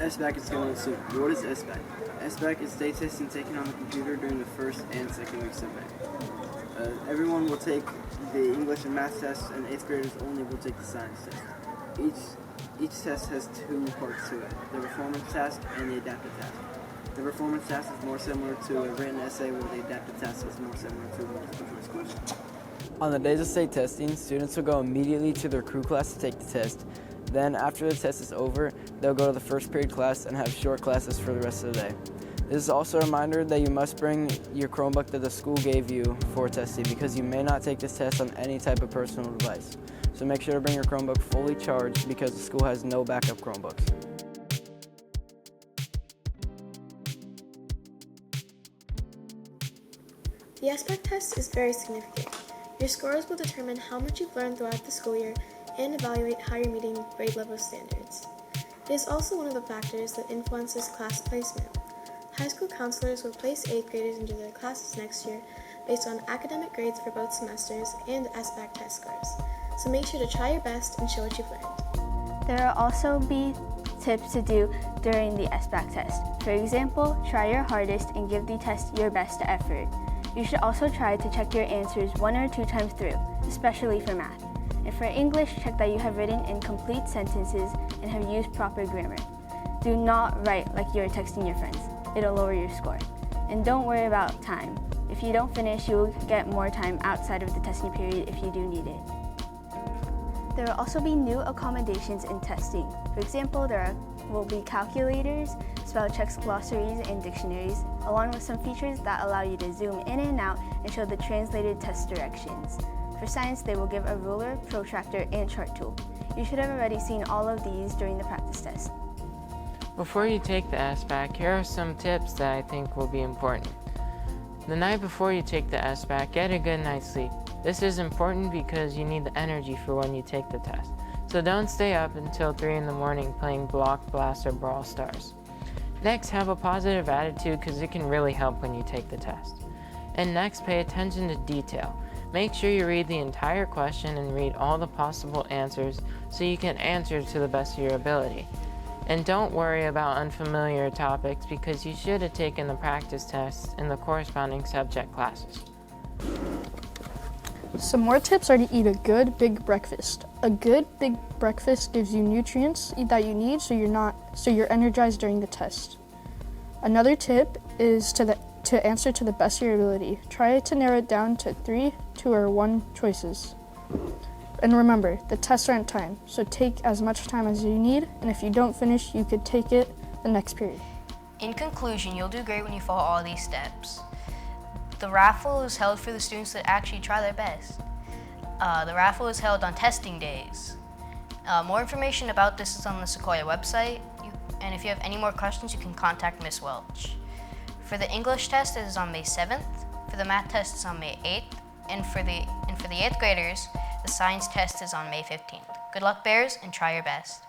Sbac is going to assume. What is Sbac? Sbac is state testing taken on the computer during the first and second weeks of May. Everyone will take the English and math tests, and 8th graders only will take the science test. Each test has two parts to it, the performance task and the adaptive task. The performance task is more similar to a written essay, while the adaptive task is more similar to a multiple choice question. On the days of state testing, students will go immediately to their crew class to take the test. Then, after the test is over, they'll go to the first period class and have short classes for the rest of the day. This is also a reminder that you must bring your Chromebook that the school gave you for testing, because you may not take this test on any type of personal device. So make sure to bring your Chromebook fully charged, because the school has no backup Chromebooks. The Sbac test is very significant. Your scores will determine how much you've learned throughout the school year and evaluate how you're meeting grade level standards. It is also one of the factors that influences class placement. High school counselors will place 8th graders into their classes next year based on academic grades for both semesters and Sbac test scores. So make sure to try your best and show what you've learned. There will also be tips to do during the Sbac test. For example, try your hardest and give the test your best effort. You should also try to check your answers 1 or 2 times through, especially for math. And for English, check that you have written in complete sentences and have used proper grammar. Do not write like you are texting your friends. It'll lower your score. And don't worry about time. If you don't finish, you will get more time outside of the testing period if you do need it. There will also be new accommodations in testing. For example, there will be calculators, spell checks, glossaries, and dictionaries, along with some features that allow you to zoom in and out and show the translated test directions. For science, they will give a ruler, protractor, and chart tool. You should have already seen all of these during the practice test. Before you take the Sbac, here are some tips that I think will be important. The night before you take the Sbac, get a good night's sleep. This is important because you need the energy for when you take the test. So don't stay up until 3 in the morning playing Block, Blast, or Brawl Stars. Next, have a positive attitude, because it can really help when you take the test. And next, pay attention to detail. Make sure you read the entire question and read all the possible answers so you can answer to the best of your ability. And don't worry about unfamiliar topics, because you should have taken the practice tests in the corresponding subject classes. Some more tips are to eat a good big breakfast. A good big breakfast gives you nutrients that you need so you're energized during the test. Another tip is to answer to the best of your ability. Try to narrow it down to 3, 2, or 1 choices. And remember, the tests aren't timed, so take as much time as you need, and if you don't finish, you could take it the next period. In conclusion, you'll do great when you follow all these steps. The raffle is held for the students that actually try their best. The raffle is held on testing days. More information about this is on the Sequoia website, and if you have any more questions, you can contact Ms. Welch. For the English test, it is on May 7th. For the math test, it's on May 8th. And for the 8th graders, the science test is on May 15th. Good luck, Bears, and try your best.